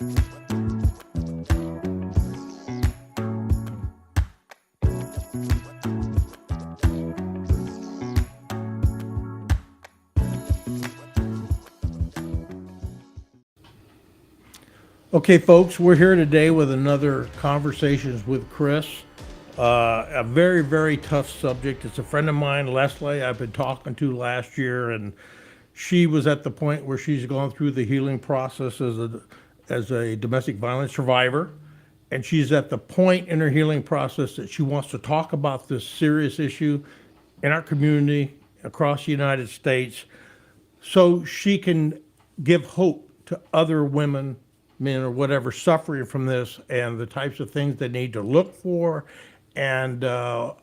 Okay, folks, we're here today with another Conversations with Chris. A very, very tough subject. It's a friend of mine, Leslie, I've been talking to last year, and she was at the point where she's gone through the healing process as a domestic violence survivor. And she's at the point in her healing process that she wants to talk about this serious issue in our community across the United States so she can give hope to other women, men, or whatever suffering from this, and the types of things they need to look for, and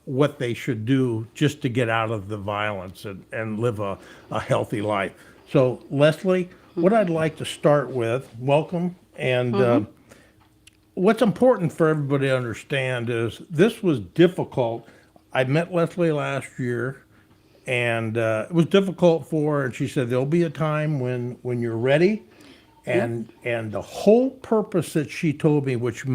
what they should do just to get out of the violence and live a healthy life. So, Leslie, what I'd like to start with, welcome, and what's important for everybody to understand is this was difficult. I met Leslie last year, and it was difficult for her, and she said, there'll be a time when you're ready. And the whole purpose that she told me, which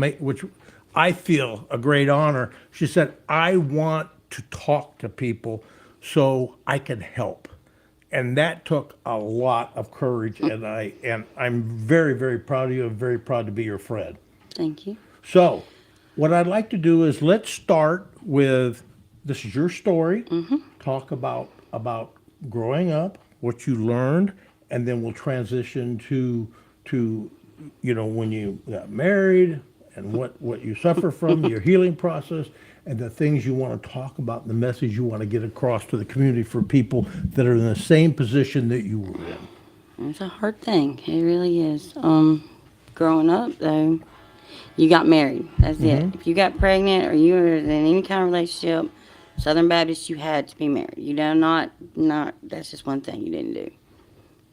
I feel a great honor, she said, I want to talk to people so I can help. And that took a lot of courage, and I'm very, very proud of you and very proud to be your friend. Thank you. So what I'd like to do is let's start with, this is your story. Talk about growing up, what you learned, and then we'll transition to when you got married and what you suffer from, your healing process, and the things you want to talk about, and the message you want to get across to the community for people that are in the same position that you were in. It's a hard thing. It really is. Growing up, though, you got married. That's it. If you got pregnant or you were in any kind of relationship, Southern Baptist, you had to be married. You know, not. That's just one thing you didn't do.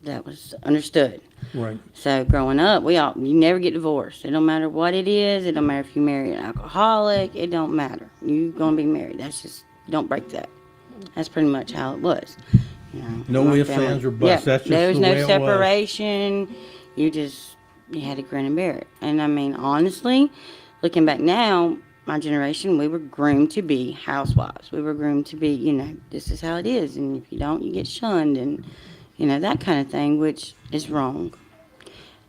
That was understood. Right. So growing up, you never get divorced. It don't matter what it is. It don't matter if you marry an alcoholic. It don't matter. You gonna be married. That's just, don't break that. That's pretty much how it was. You know, No ifs, ands, or buts. Yeah, That's just there was the no way it separation. You had to grin and bear it. And I mean, honestly, looking back now, my generation, we were groomed to be housewives. We were groomed to be, this is how it is. And if you don't, you get shunned and, that kind of thing, which is wrong.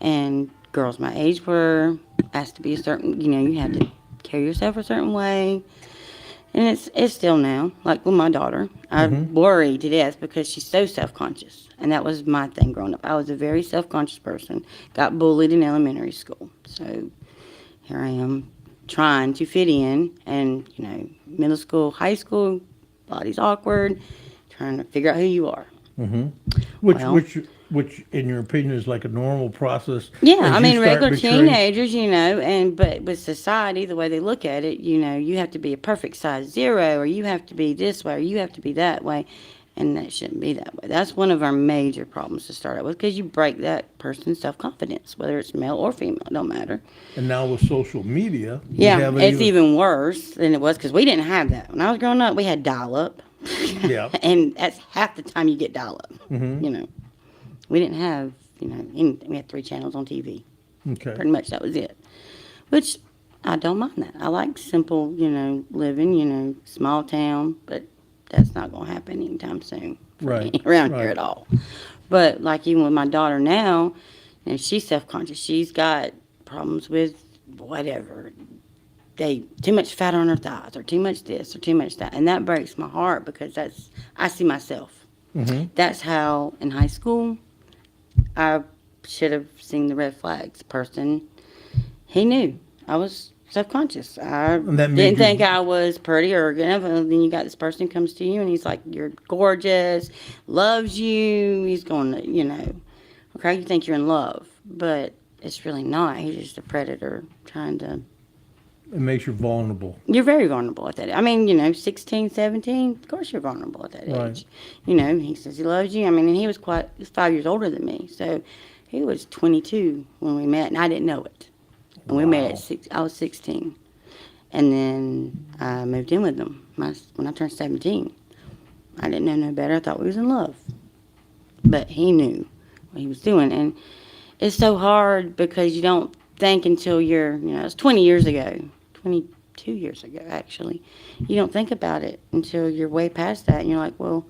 And girls my age were asked to be a certain, you had to carry yourself a certain way. And it's still now, like with my daughter. I worry to death because she's so self-conscious. And that was my thing growing up. I was a very self-conscious person. Got bullied in elementary school. So here I am trying to fit in. And, middle school, high school, body's awkward. Trying to figure out who you are. Which, in your opinion, is like a normal process. Yeah, I mean, regular teenagers, but with society, the way they look at it, you have to be a perfect size 0, or you have to be this way, or you have to be that way, and that shouldn't be that way. That's one of our major problems to start out with, because you break that person's self-confidence, whether it's male or female, it don't matter. And now with social media, it's even worse than it was, because we didn't have that. When I was growing up, we had dial-up. Yeah. And that's half the time you get dial-up. We didn't have, anything. We had 3 channels on TV. Okay. Pretty much that was it. Which, I don't mind that. I like simple, living, small town, but that's not going to happen anytime soon. Right. Around here at all. But, like, even with my daughter now, she's self-conscious. She's got problems with whatever. Too much fat on her thighs, or too much this, or too much that. And that breaks my heart, because I see myself. That's how, in high school, I should have seen the red flags. Person, he knew I was self-conscious. I didn't think I was pretty or good enough. And then you got this person who comes to you, and he's like, you're gorgeous, loves you. He's going to, okay, you think you're in love. But it's really not. He's just a predator trying to... It makes you vulnerable. You're very vulnerable at that age. I mean, 16, 17, of course you're vulnerable at that age. He says he loves you. I mean, and he was 5 years older than me. So he was 22 when we met, and I didn't know it. And we met at 6. I was 16. And then I moved in with him when I turned 17. I didn't know no better. I thought we was in love. But he knew what he was doing. And it's so hard because you don't think until you're, it's 20 years ago, 22 years ago, actually. You don't think about it until you're way past that. And you're like, well,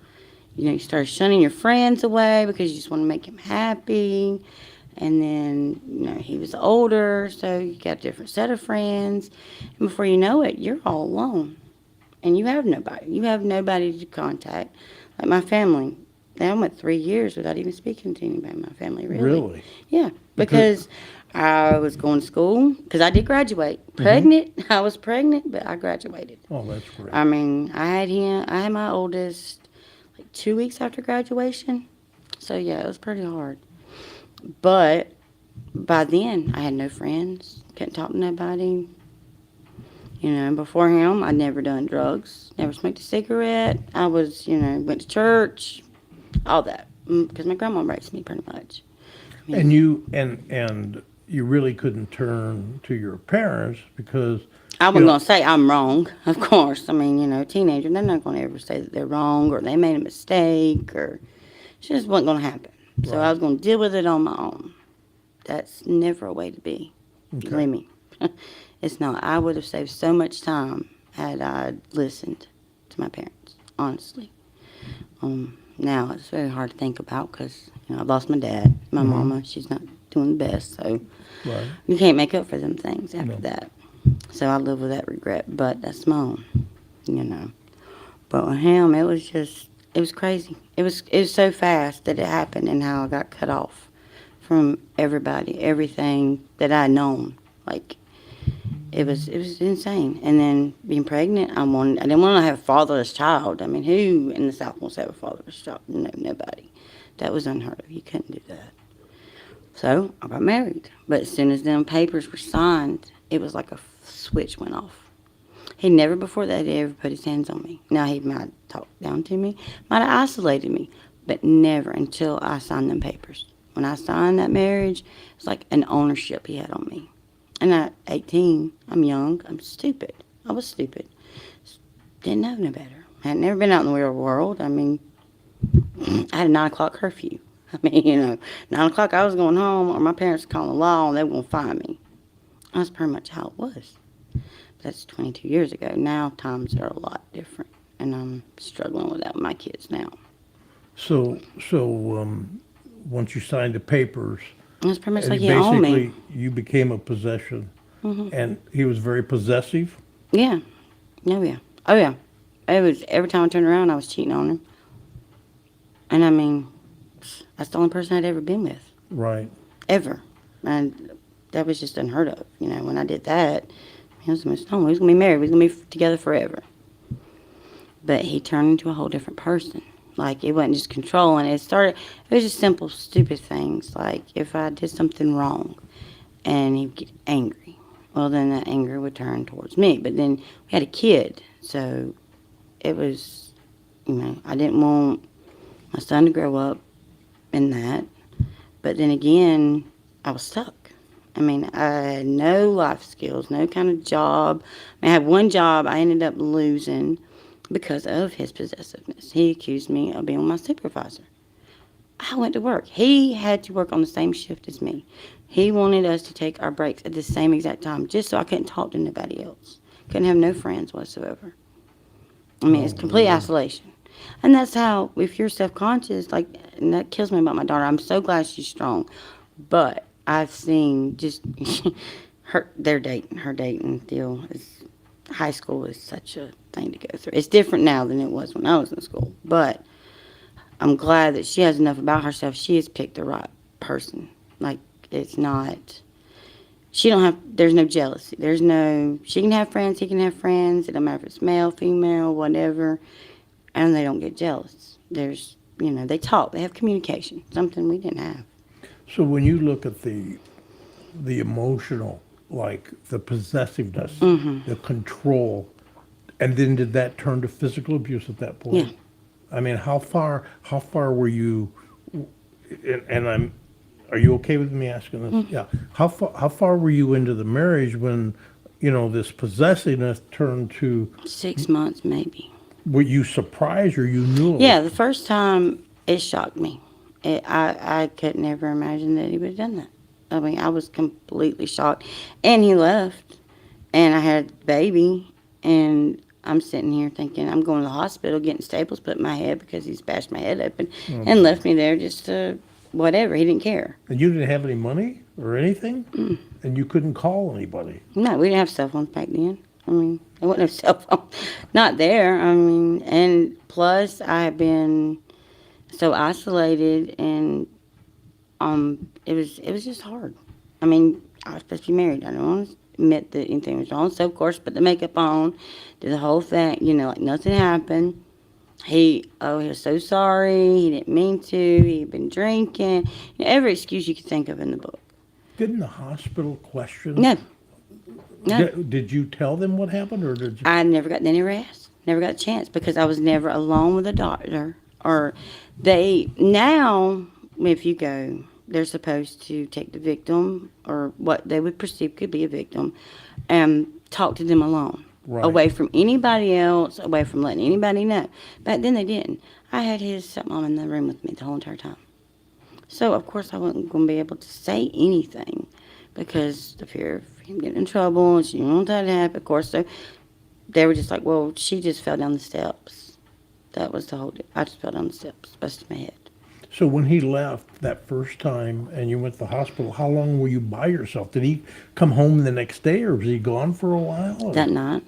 you start shunning your friends away because you just want to make him happy. And then, he was older, so you got a different set of friends. And before you know it, you're all alone. And you have nobody. You have nobody to contact. Like my family. I went 3 years without even speaking to anybody in my family, really. Really? Yeah, because I was going to school, because I did graduate. Pregnant. I was pregnant, but I graduated. Oh, that's great. I mean, I had my oldest like 2 weeks after graduation. So, yeah, it was pretty hard. But by then, I had no friends, couldn't talk to nobody. Before him, I'd never done drugs, never smoked a cigarette. I was, went to church, all that, because my grandma raised me pretty much. And you really couldn't turn to your parents because I wasn't going to say I'm wrong, of course. I mean, teenager, they're not going to ever say that they're wrong or they made a mistake or it just wasn't going to happen. So Right. I was going to deal with it on my own. That's never a way to be. Okay. Believe me. It's not. I would have saved so much time had I listened to my parents, honestly. Now it's very hard to think about because, I've lost my dad. My mama, she's not doing the best, so right. you can't make up for them things after No. that. So I live with that regret, but that's my own. But with him, it was crazy. It was so fast that it happened and how I got cut off from everybody, everything that I'd known. Like, it was insane. And then being pregnant, I didn't want to have a fatherless child. I mean, who in the South wants to have a fatherless child? No, nobody. That was unheard of. You couldn't do that. So I got married. But as soon as them papers were signed, it was like a switch went off. He never before that had ever put his hands on me. Now, he might talk down to me, might have isolated me, but never until I signed them papers. When I signed that marriage, it's like an ownership he had on me. And at 18, I'm young, I'm stupid. I was stupid. Didn't know no better. I had never been out in the real world. I mean, I had a 9 o'clock curfew. I mean, 9 o'clock I was going home, or my parents were calling the law, and they were going to find me. That's pretty much how it was. That's 22 years ago. Now times are a lot different, and I'm struggling with that with my kids now. So once you signed the papers, It's pretty much and like he owned me. basically you became a possession, and he was very possessive. Yeah. Oh, yeah. Oh, yeah. It was, every time I turned around, I was cheating on him. And I mean, that's the only person I'd ever been with. Right. Ever. And that was just unheard of. When I did that, he was going to stone. We was going to be married. We was going to be together forever. But he turned into a whole different person. Like, it wasn't just controlling. It was just simple, stupid things. Like, if I did something wrong and he'd get angry, well, then that anger would turn towards me. But then we had a kid. So it was, I didn't want my son to grow up in that. But then again, I was stuck. I mean, I had no life skills, no kind of job. I had one job I ended up losing because of his possessiveness. He accused me of being my supervisor. I went to work. He had to work on the same shift as me. He wanted us to take our breaks at the same exact time just so I couldn't talk to nobody else. Couldn't have no friends whatsoever. I mean, it's complete isolation. And that's how, if you're self-conscious, like, and that kills me about my daughter. I'm so glad she's strong. But I've seen just her dating deal is, high school is such a thing to go through. It's different now than it was when I was in school. But I'm glad that she has enough about herself. She has picked the right person. Like, it's not, there's no jealousy. She can have friends, he can have friends. It don't matter if it's male, female, whatever. And they don't get jealous. They talk, they have communication, something we didn't have. So when you look at the emotional, like the possessiveness, the control, and then did that turn to physical abuse at that point? Yeah. I mean, how far were you? Are you okay with me asking this? Yeah. How far were you into the marriage when, this possessiveness turned to? 6 months, maybe. Were you surprised or you knew it? Yeah, the first time it shocked me. I could never imagine that he would have done that. I mean, I was completely shocked. And he left, and I had a baby, and I'm sitting here thinking I'm going to the hospital getting staples put in my head because he's bashed my head open and left me there just to whatever. He didn't care. And you didn't have any money or anything? And you couldn't call anybody? No, we didn't have cell phones back then. I mean, there wasn't no cell phone. Not there. I mean, and plus I had been so isolated, and it was just hard. I mean, I was supposed to be married. I don't want to admit that anything was wrong. So of course, put the makeup on, did the whole thing. Like nothing happened. He was so sorry. He didn't mean to. He'd been drinking. Every excuse you could think of in the book. Didn't the hospital question? No, no. Did you tell them what happened, or did you? I never got any rest. Never got a chance because I was never alone with a doctor. Or now, if you go, they're supposed to take the victim or what they would perceive could be a victim and talk to them alone. Right. Away from anybody else, away from letting anybody know. Back then they didn't. I had his stepmom in the room with me the whole entire time. So, of course, I wasn't going to be able to say anything because the fear of him getting in trouble, and she didn't want that to happen, of course. So they were just like, well, she just fell down the steps. That was the whole deal. I just fell down the steps, busted my head. So when he left that first time and you went to the hospital, how long were you by yourself? Did he come home the next day, or was he gone for a while? Or? That night.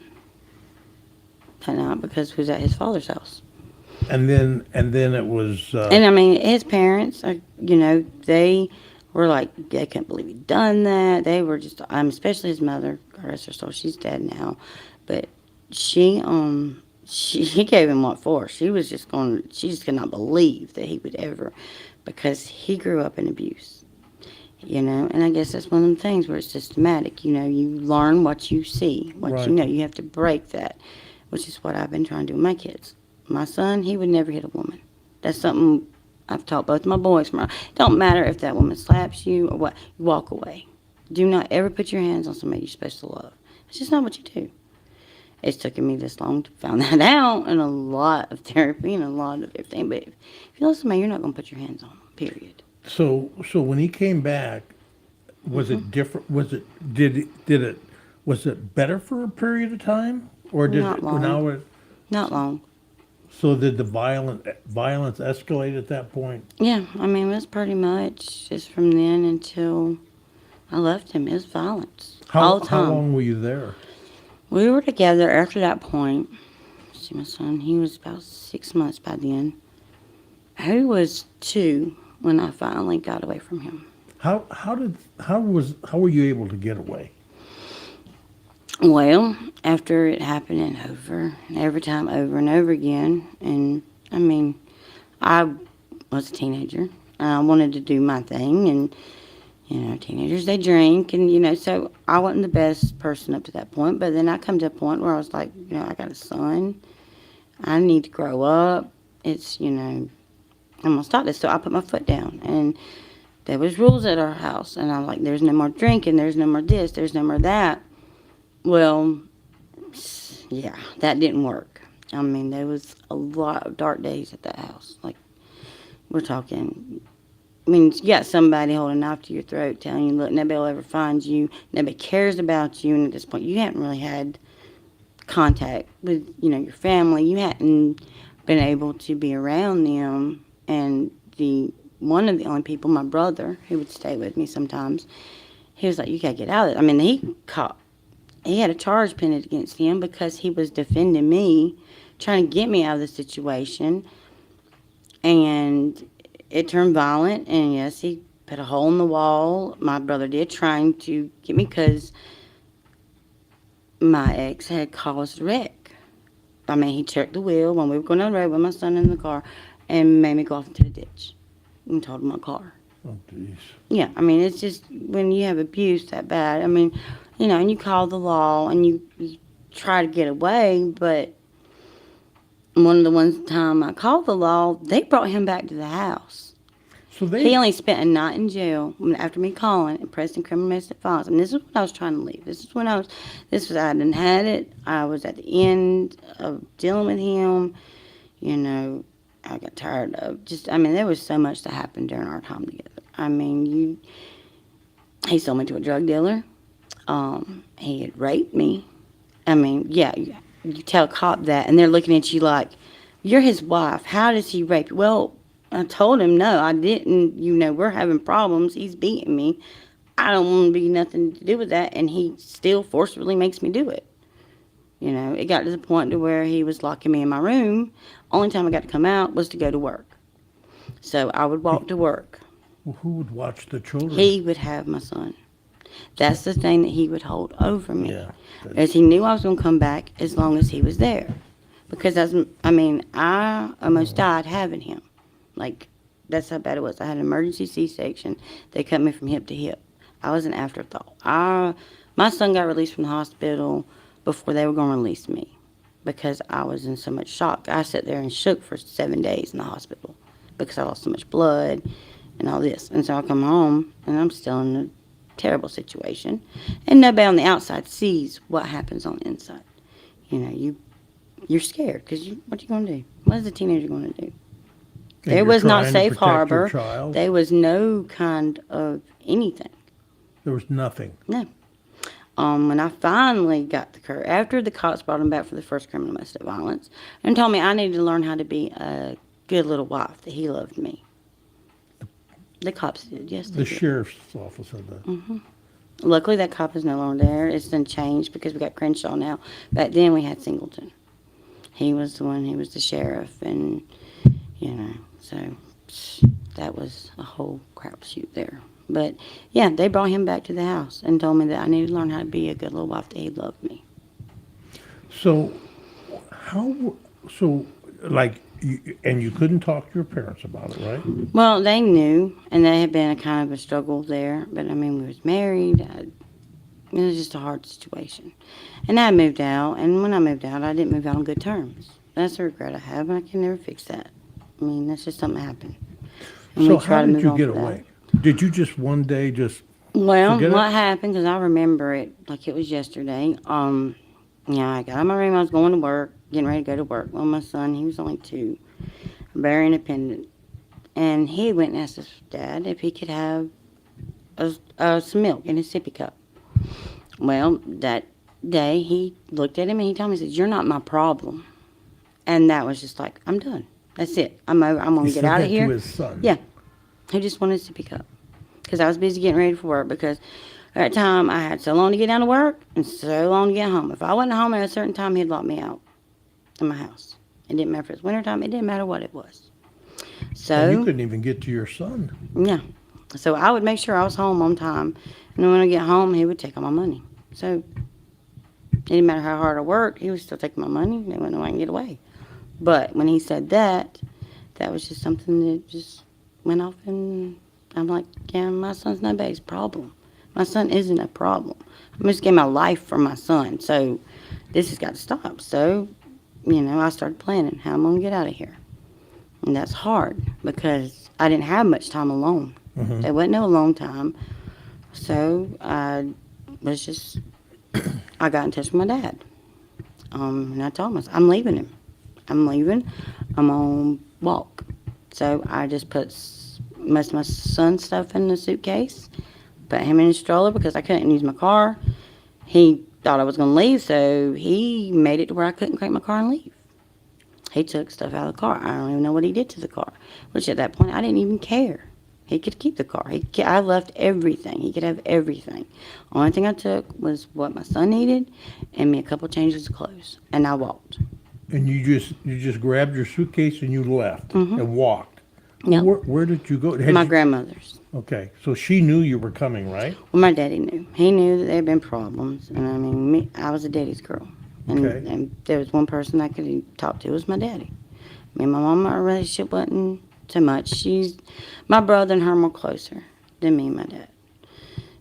That night, because we was at his father's house. And then it was. And I mean, his parents, they were like, they couldn't believe he'd done that. They were just, especially his mother, God rest her soul, she's dead now. But she gave him what for. She just could not believe that he would ever, because he grew up in abuse. And I guess that's one of the things where it's systematic. You learn what you see, what Right. you know. You have to break that, which is what I've been trying to do with my kids. My son, he would never hit a woman. That's something I've taught both my boys from. Don't matter if that woman slaps you or what, you walk away. Do not ever put your hands on somebody you're supposed to love. It's just not what you do. It's taken me this long to find that out, and a lot of therapy and a lot of everything. But if you love somebody, you're not going to put your hands on them, period. So when he came back, was it different? Was it better for a period of time, or did Not it long. now? Not long. So did the violence escalate at that point? Yeah, I mean, it was pretty much just from then until I left him. It was violence all the time. How long were you there? We were together after that point. See, my son, he was about 6 months by then. He was 2 when I finally got away from him. How were you able to get away? Well, after it happened and every time over and over again, and I mean, I was a teenager, and I wanted to do my thing, and teenagers, they drink, and so I wasn't the best person up to that point, but then I come to a point where I was like, I got a son, I need to grow up, I'm gonna stop this. So I put my foot down, and there was rules at our house, and I'm like, there's no more drinking, there's no more this, there's no more that. Well, yeah, that didn't work. I mean, there was a lot of dark days at that house. Like, we're talking, I mean, you got somebody holding a knife to your throat telling you, look, nobody will ever find you, nobody cares about you, and at this point, you haven't really had contact with, your family. You hadn't been able to be around them, and one of the only people, my brother, who would stay with me sometimes, he was like, you gotta get out of it. I mean, he had a charge pinned against him because he was defending me, trying to get me out of the situation. And it turned violent. And yes, he put a hole in the wall. My brother did, trying to get me because my ex had caused a wreck. I mean, he checked the wheel when we were going down the road with my son in the car and made me go off into the ditch and totaled my car. Oh, jeez. Yeah, I mean, it's just when you have abuse that bad. I mean, and you call the law and you try to get away, but one of the time I called the law, they brought him back to the house. So He only spent a night in jail after me calling and pressing criminal domestic violence. And this is when I was trying to leave. I hadn't had it. I was at the end of dealing with him. I got tired of there was so much that happened during our time together. I mean, He sold me to a drug dealer. He had raped me. I mean, yeah, you tell a cop that, and they're looking at you like, you're his wife. How does he rape you? Well, I told him, no, I didn't. We're having problems. He's beating me. I don't want to be nothing to do with that. And he still forcefully makes me do it. It got to the point to where he was locking me in my room. Only time I got to come out was to go to work. So I would walk to work. Well, who would watch the children? He would have my son. That's the thing that he would hold over me. Yeah. As he knew I was going to come back as long as he was there. Because, I almost died having him. Like, that's how bad it was. I had an emergency C-section. They cut me from hip to hip. I was an afterthought. My son got released from the hospital before they were going to release me because I was in so much shock. I sat there and shook for 7 days in the hospital because I lost so much blood and all this. And so I come home, and I'm still in a terrible situation. And nobody on the outside sees what happens on the inside. You're scared because what are you going to do? What is a teenager going to do? And There you're was not trying to safe protect your harbor. child. There was no kind of anything. There was nothing. No. When I finally got the courage, after the cops brought him back for the first criminal domestic violence, and told me I needed to learn how to be a good little wife, that he loved me. The cops did, yes, they The did. sheriff's office said that. Luckily, that cop is no longer there. It's been changed because we got Crenshaw now. Back then, we had Singleton. He was the sheriff, and, so that was a whole crapshoot there. But, yeah, they brought him back to the house and told me that I needed to learn how to be a good little wife, that he loved me. So, and you couldn't talk to your parents about it, right? Well, they knew, and they had been a kind of a struggle there. But, we was married. It was just a hard situation. And I moved out, and when I moved out, I didn't move out on good terms. That's a regret I have, and I can never fix that. That's just something that happened. And So we try how to did move you on get from that. away? Did you just one day just Well, forget what it? happened, because I remember it like it was yesterday. I got out of my room, I was going to work, getting ready to go to work. Well, my son, he was only 2, very independent. And he went and asked his dad if he could have some milk in his sippy cup. Well, that day, he looked at him and he told me, he said, "You're not my problem." And that was just like, I'm done. That's it. I'm over. I'm going He to get said out that of here. to his son. Yeah. He just wanted to pick up. Because I was busy getting ready for work. Because at that time, I had so long to get down to work and so long to get home. If I wasn't home at a certain time, he'd lock me out in my house. It didn't matter if it was wintertime. It didn't matter what it was. And you So, couldn't even get to your son. yeah. So I would make sure I was home on time. And then when I get home, he would take all my money. So it didn't matter how hard I worked. He was still taking my money. They wouldn't know I can get away. But when he said that, that was just something that just went off, and I'm like, yeah, my son's nobody's problem. My son isn't a problem. I'm just giving my life for my son, so this has got to stop. So, I started planning how I'm going to get out of here. And that's hard because I didn't have much time alone. There wasn't no alone time. So I got in touch with my dad. And I told him, I'm leaving him. I'm leaving. I'm on walk. So I just put most of my son's stuff in the suitcase, put him in his stroller because I couldn't use my car. He thought I was going to leave, so he made it to where I couldn't crank my car and leave. He took stuff out of the car. I don't even know what he did to the car, which at that point I didn't even care. He could keep the car. I left everything. He could have everything. Only thing I took was what my son needed and me a couple changes of clothes, and I walked. And you just grabbed your suitcase and you left and walked. Yep. Where did you go? Had My you- grandmother's. Okay, so she knew you were coming, right? Well, my daddy knew. He knew that there had been problems, and I was a daddy's girl. Okay. And there was one person I could talk to was my daddy. Me and my mom, our relationship wasn't so much. My brother and her more closer than me and my dad.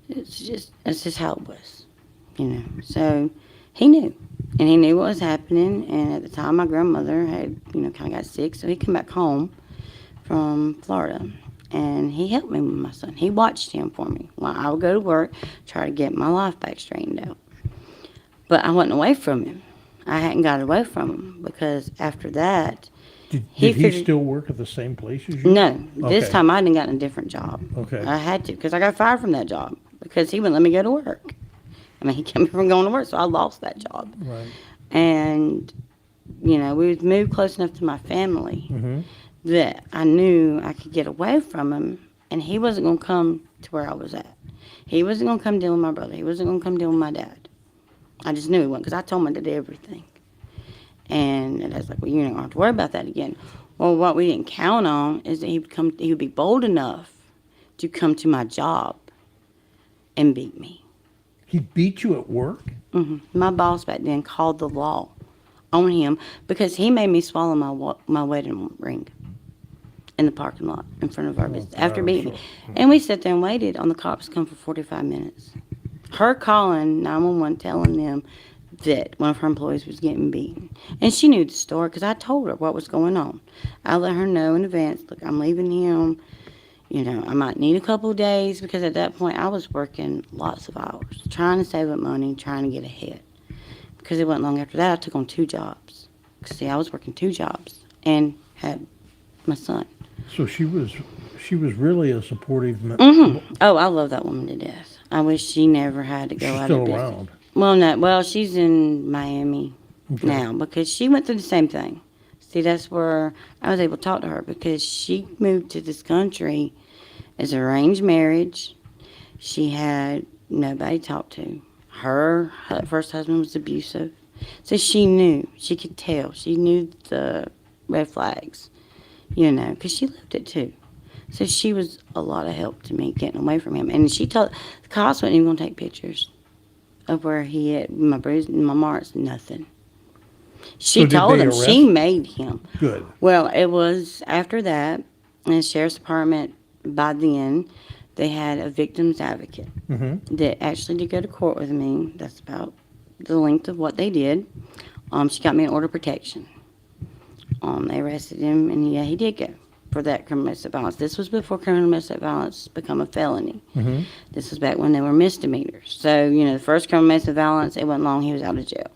That's just how it was, So he knew, and he knew what was happening. And at the time, my grandmother had, kind of got sick, so he come back home from Florida, and he helped me with my son. He watched him for me while I would go to work, try to get my life back straightened out. But I wasn't away from him. I hadn't got away from him because after that, Did He he figured- still work at the same place as you? no, this Okay. time I didn't got a different job. Okay. I had to because I got fired from that job. because he wouldn't let me go to work. I mean, he kept me from going to work, so I lost that job. Right. And, we was moved close enough to my family Mm-hmm. that I knew I could get away from him, and he wasn't going to come to where I was at. He wasn't going to come deal with my brother. He wasn't going to come deal with my dad. I just knew he wasn't because I told him I did everything. And I was like, well, you're not going to have to worry about that again. Well, what we didn't count on is that he would be bold enough to come to my job and beat me. He beat you at work? My boss back then called the law on him because he made me swallow my wedding ring in the parking lot in front of our business after beating me. And we sat there and waited on the cops to come for 45 minutes. Her calling 911 telling them that one of her employees was getting beaten. And she knew the story because I told her what was going on. I let her know in advance, look, I'm leaving him. I might need a couple of days because at that point I was working lots of hours, trying to save up money, trying to get ahead. Because it wasn't long after that I took on 2 jobs. See, I was working 2 jobs and had my son. So she was really a supportive. Oh, I love that woman to death. I wish she never had to go She's out still of business. around. Well, no. Well, she's in Miami Okay. now because she went through the same thing. See, that's where I was able to talk to her because she moved to this country as arranged marriage. She had nobody to talk to. Her first husband was abusive. So she knew. She could tell. She knew the red flags, because she lived it too. So she was a lot of help to me getting away from him. And she told the cops wasn't even going to take pictures of where he had my bruises and my marks, nothing. She So did told they him arrest? she made him. Good. Well, it was after that, in the sheriff's department, by then, they had a victim's advocate Mm-hmm. that actually did go to court with me. That's about the length of what they did. She got me an order of protection. They arrested him, and yeah, he did go for that criminal domestic violence. This was before criminal domestic violence become a felony. Mm-hmm. This was back when they were misdemeanors. So, the first criminal domestic violence, it wasn't long, he was out of jail.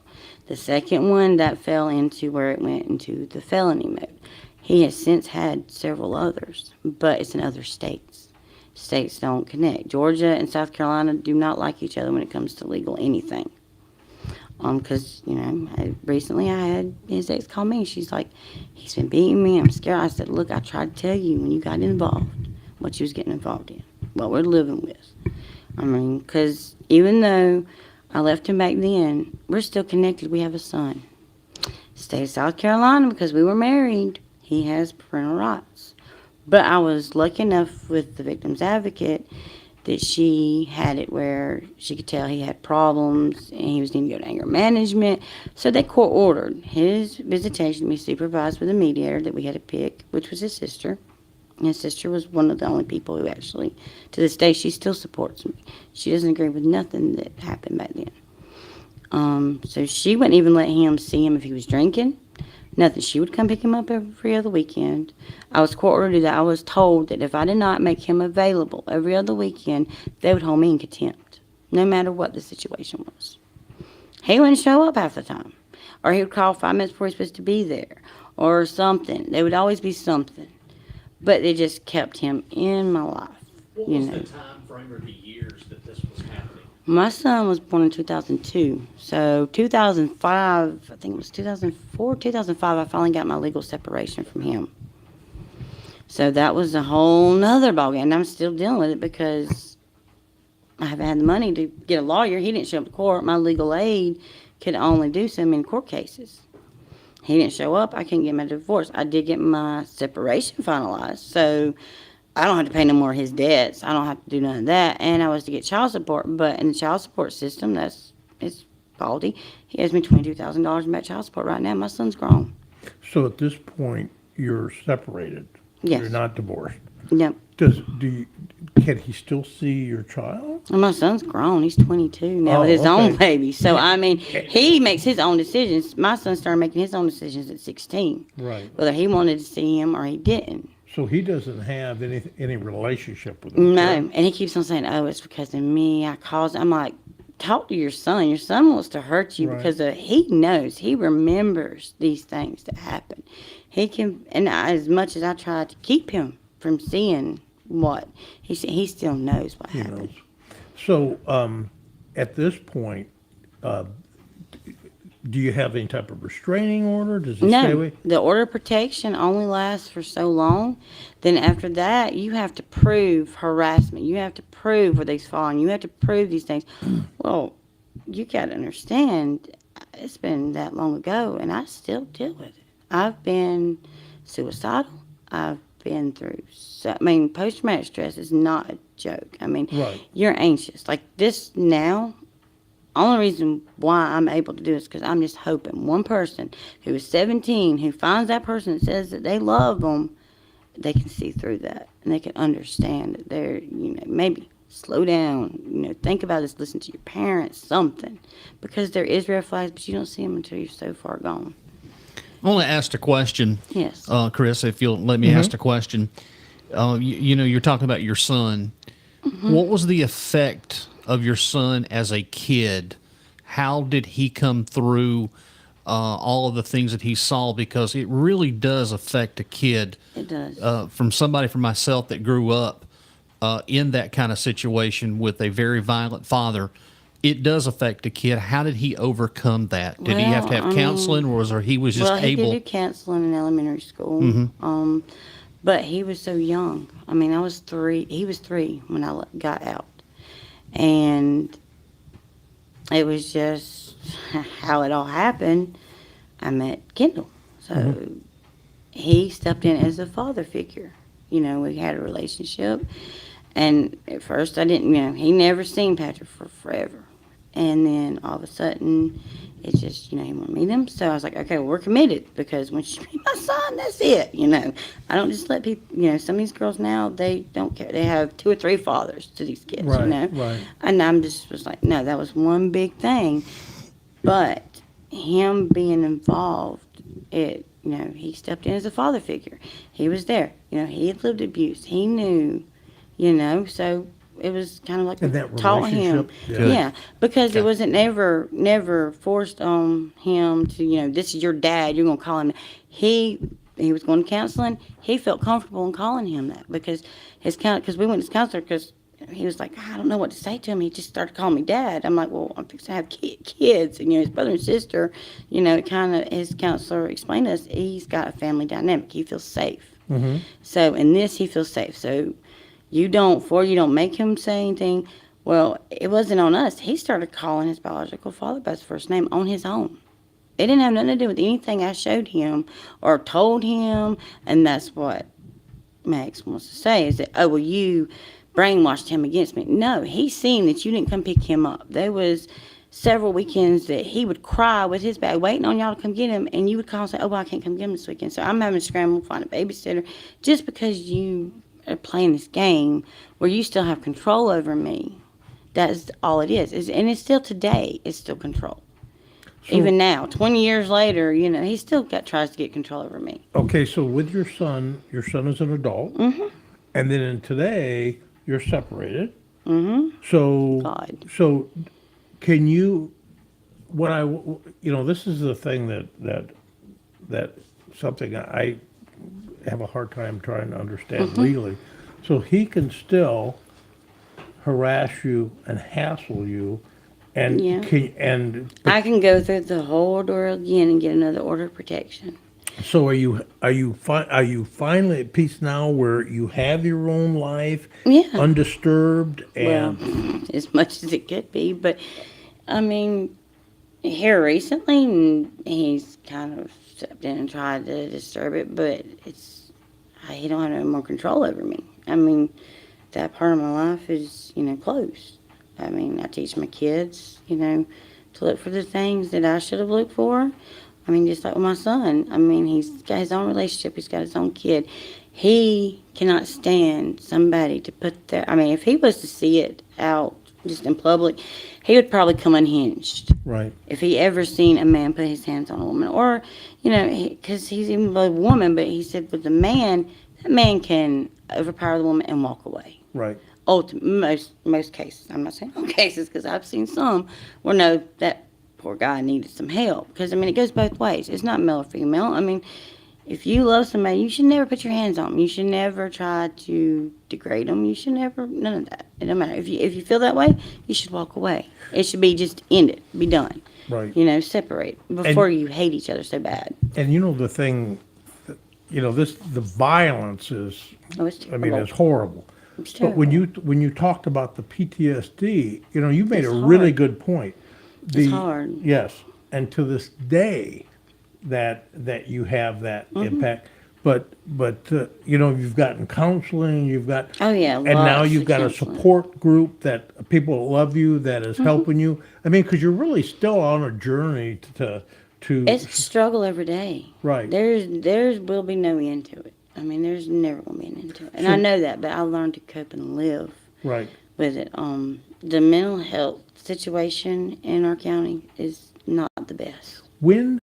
The second one, that fell into where it went into the felony mode. He has since had several others, but it's in other states. States don't connect. Georgia and South Carolina do not like each other when it comes to legal anything. Because, recently I had his ex call me. She's like, he's been beating me. I'm scared. I said, look, I tried to tell you when you got involved what you was getting involved in, what we're living with. Because even though I left him back then, we're still connected. We have a son. State of South Carolina, because we were married, he has parental rights. But I was lucky enough with the victim's advocate that she had it where she could tell he had problems and he was needing to go to anger management. So they court ordered his visitation to be supervised with a mediator that we had to pick, which was his sister. And his sister was one of the only people who actually, to this day, she still supports me. She doesn't agree with nothing that happened back then. So she wouldn't even let him see him if he was drinking. Nothing. She would come pick him up every other weekend. I was court ordered to do that. I was told that if I did not make him available every other weekend, they would hold me in contempt, no matter what the situation was. He wouldn't show up half the time. Or he would call 5 minutes before he was supposed to be there. Or something. There would always be something. But it just kept him in my life. What was the time frame or the years that this was happening? My son was born in 2002. So 2005, I think it was 2004, 2005, I finally got my legal separation from him. So that was a whole nother ballgame. And I'm still dealing with it because I haven't had the money to get a lawyer. He didn't show up to court. My legal aid could only do so many court cases. He didn't show up. I couldn't get my divorce. I did get my separation finalized. So I don't have to pay no more of his debts. I don't have to do none of that. And I was to get child support. But in the child support system, it's faulty. He has me $22,000 in back child support right now. My son's grown. So at this point, you're separated. Yes. You're not divorced. Yep. Can he still see your child? And my son's grown. He's 22 now with his own okay. baby. So, I mean, he makes his own decisions. My son started making his own decisions at 16. Right. Whether he wanted to see him or he didn't. So he doesn't have any relationship with him. No. correct? And he keeps on saying, oh, it's because of me. I caused it. I'm like, talk to your son. Your son wants to hurt you Right. because he knows. He remembers these things that happen. He can, and as much as I try to keep him from seeing what, he still knows what He happened. knows. So, at this point, uh, do you have any type of restraining order? Does he stay No, away? the order of protection only lasts for so long. Then after that, you have to prove harassment. You have to prove where they've fallen. You have to prove these things. Well, you got to understand, it's been that long ago, and I still deal with it. I've been suicidal. I've been through, post-traumatic stress is not a joke. Right. You're anxious. Like this now, only reason why I'm able to do this because I'm just hoping one person who is 17 who finds that person that says that they love them, they can see through that and they can understand that they're, maybe slow down, think about this, listen to your parents, something, because there is red flags, but you don't see them until you're so far gone. I want to ask a question. Yes. Chris, if you'll let me ask a question. You're talking about your son. What was the effect of your son as a kid? How did he come through all of the things that he saw? Because it really does affect a kid. It does. From myself that grew up in that kind of situation with a very violent father, it does affect a kid. How did he overcome that? Did he have to have counseling, or he was just able? Well, he did do counseling in elementary school. But he was so young. I was 3. He was 3 when I got out. And it was just how it all happened. I met Kendall. So he stepped in as a father figure. We had a relationship. And at first I didn't, he never seen Patrick for forever. And then all of a sudden, it's just, he wanted to meet him. So I was like, okay, well, we're committed because when she meet my son, that's it. I don't just let people, some of these girls now, they don't care. They have 2 or 3 fathers to these kids, Right. And I'm just was like, no, that was one big thing. But him being involved, he stepped in as a father figure. He was there. He had lived abuse. He knew, so it was kind of like And that taught him. relationship, Yeah, because it wasn't never forced on him to, this is your dad, you're going to call him. He was going to counseling. He felt comfortable in calling him that because because we went to his counselor because he was like, I don't know what to say to him. He just started calling me dad. I'm like, well, I'm fixing to have kids. And, his brother and sister, it kind of, his counselor explained to us, he's got a family dynamic. He feels safe. So in this, he feels safe. So you don't make him say anything. Well, it wasn't on us. He started calling his biological father by his first name on his own. It didn't have nothing to do with anything I showed him or told him. And that's what Max wants to say is that, oh, well, you brainwashed him against me. No, he's seen that you didn't come pick him up. There was several weekends that he would cry with his bag, waiting on y'all to come get him, and you would call and say, oh, well, I can't come get him this weekend. So I'm having to scramble to find a babysitter just because you are playing this game where you still have control over me. That's all it is. And it's still today, it's still control. So- Even now, 20 years later, he still tries to get control over me. Okay, so with your son is an adult. And then today, you're separated. So, God. so can you, this is the thing that something I have a hard time trying to understand legally. So he can still harass you and hassle you, and Yeah. I can go through the whole order again and get another order of protection. so are you finally at peace now where you have your own life, Yeah. undisturbed, Well, and as much as it could be, but here recently, he's kind of stepped in and tried to disturb it, but he don't have no more control over me. That part of my life is, closed. I teach my kids, to look for the things that I should have looked for. Just like with my son. He's got his own relationship. He's got his own kid. He cannot stand somebody to put their, if he was to see it out just in public, he would probably come unhinged. right. If he ever seen a man put his hands on a woman, or, because he's even a woman, but he said with a man, that man can overpower the woman and walk away. Right. Most cases. I'm not saying all cases because I've seen some where that poor guy needed some help. Because, it goes both ways. It's not male or female. if you love somebody, you should never put your hands on them. You should never try to degrade them. You should never, none of that. It don't matter. If you feel that way, you should walk away. It should be just ended, be done. Right. You know, separate before you hate each other so bad. And you know, the thing, you know, the violence is, Oh, it's I mean, terrible. it's horrible. It's But when terrible. you talked about the PTSD, you know, you made It's a really hard. good point. It's hard. Yes, and to this day, that you have that Mm-hmm. impact. But you know, you've gotten counseling, you've got, Oh, yeah, and now lots you've of got a counseling. support group that people that love you, that Mm-hmm. is helping you. I mean, because you're really still on a journey to It's a struggle every day. Right. There's will be no end to it. I mean, there's never gonna be an end to it, and I know that. But I learned to cope and live right. with it. The mental health situation in our county is not the best. When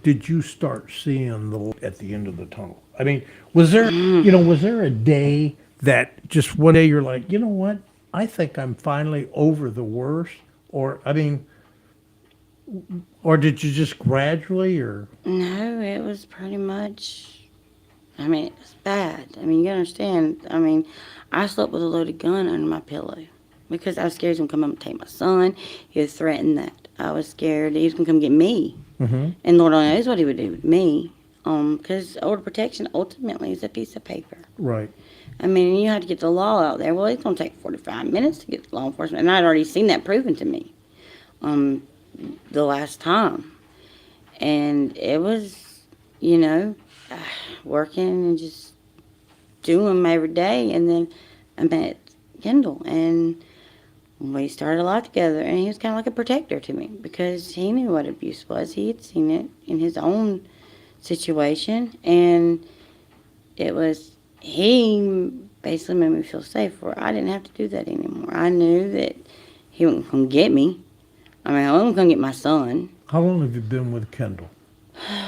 did you start seeing the light at the end of the tunnel? I mean, was there, you know, was there a day that just one day you're like, you know what? I think I'm finally over the worst, or I mean, or did you just gradually, or No, it was pretty much. I mean, it was bad. I mean, you understand. I mean, I slept with a loaded gun under my pillow because I was scared he was gonna come up and take my son. He was threatened that I was scared that he was gonna come get me. And Lord only knows what he would do with me. Because order of protection ultimately is a piece of paper. right? I mean, you have to get the law out there. Well, it's going to take 45 minutes to get law enforcement. And I'd already seen that proven to me the last time. And it was, you know, working and just doing them every day. And then I met Kendall, and we started a lot together. And he was kind of like a protector to me because he knew what abuse was. He had seen it in his own situation. And it was, he basically made me feel safe where I didn't have to do that anymore. I knew that he wasn't going to get me. I mean, I wasn't going to get my son. How long have you been with Kendall?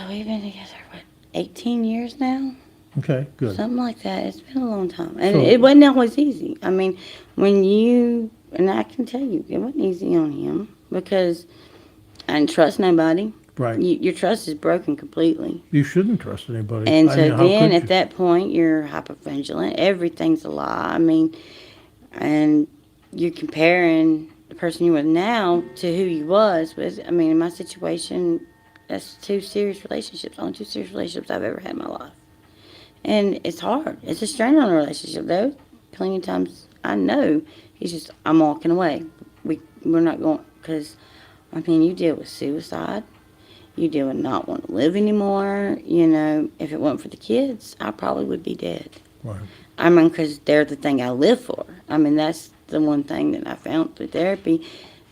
We've been together, what, 18 years now? Okay, good. Something like that. It's been a long time. And So- it wasn't always easy. I mean, when you, and I can tell you, it wasn't easy on him because I didn't trust nobody. Right. Your trust is broken completely. You shouldn't trust anybody. And I so mean, how then could at you? that point, you're hypervigilant. Everything's a lie. I mean, and you're comparing the person you are now to who you was. I mean, in my situation, that's two serious relationships. Only two serious relationships I've ever had in my life. And it's hard. It's a strain on a relationship, though. Plenty of times I know he's just, I'm walking away. We're not going, because, I mean, you deal with suicide. You deal with not wanting to live anymore. You know, if it wasn't for the kids, I probably would be dead. Right. I mean, because they're the thing I live for. I mean, that's the one thing that I found through therapy,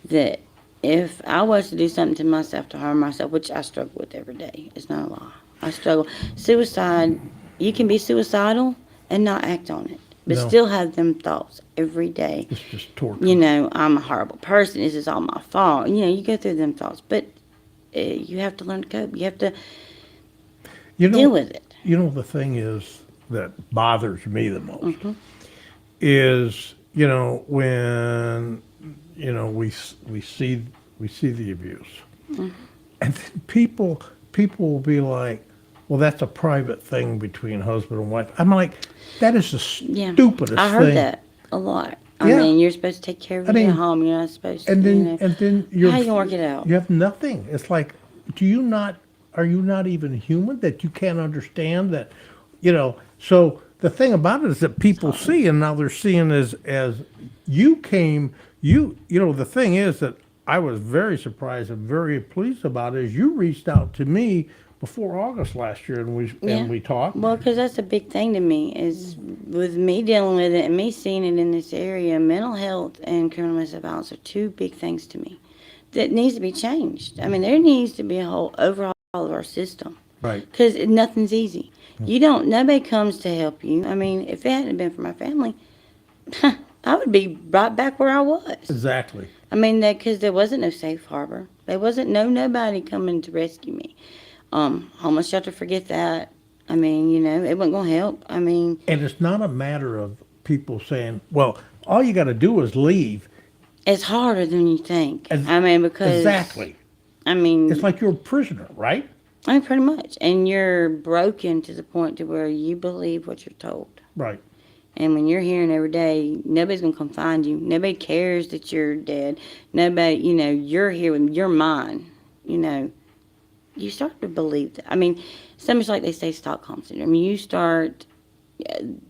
that if I was to do something to myself to harm myself, which I struggle with every day, it's not a lie. I struggle. Suicide, you can be suicidal and not act on it, but No. still have them thoughts every day. It's just torture. You know, I'm a horrible person. This is all my fault. You know, you go through them thoughts, but you have to learn to cope. You have to You know, deal with it. You know, the thing is that bothers me the most Mm-hmm. is, you know, when, you know, we see the abuse, Mm-hmm. and then people will be like, well, that's a private thing between husband and wife. I'm like, that is the Yeah. stupidest I heard thing. that a lot. I Yeah. mean, you're supposed to take care of I your mean, home. You're not supposed to, And you then know. you're How you gonna work it out? You have nothing. It's like, are you not even human that you can't understand that, you know? So the thing about it is that people see, and now they're seeing as you know, the thing is that I was very surprised and very pleased about is you reached out to me before August last year, and we talked. Well, because that's a big thing to me is with me dealing with it and me seeing it in this area, mental health and criminal domestic violence are two big things to me that needs to be changed. I mean, there needs to be a whole overhaul of our system Right. because nothing's easy. Nobody comes to help you. I mean, if it hadn't been for my family, I would be right back where I was. Exactly. I mean, because there wasn't no safe harbor. There wasn't nobody coming to rescue me. Homeless shelter, forget that. I mean, you know, it wasn't going to help. I mean, And it's not a matter of people saying, well, all you got to do is leave. it's harder than you think. Ex- I mean, because Exactly. I mean, It's like you're a prisoner, right? I mean, pretty much. And you're broken to the point to where you believe what you're told. Right. And when you're hearing every day, nobody's going to come find you. Nobody cares that you're dead. Nobody, you're here with your mind. You start to believe that. I mean, so much like they say Stockholm Syndrome. You start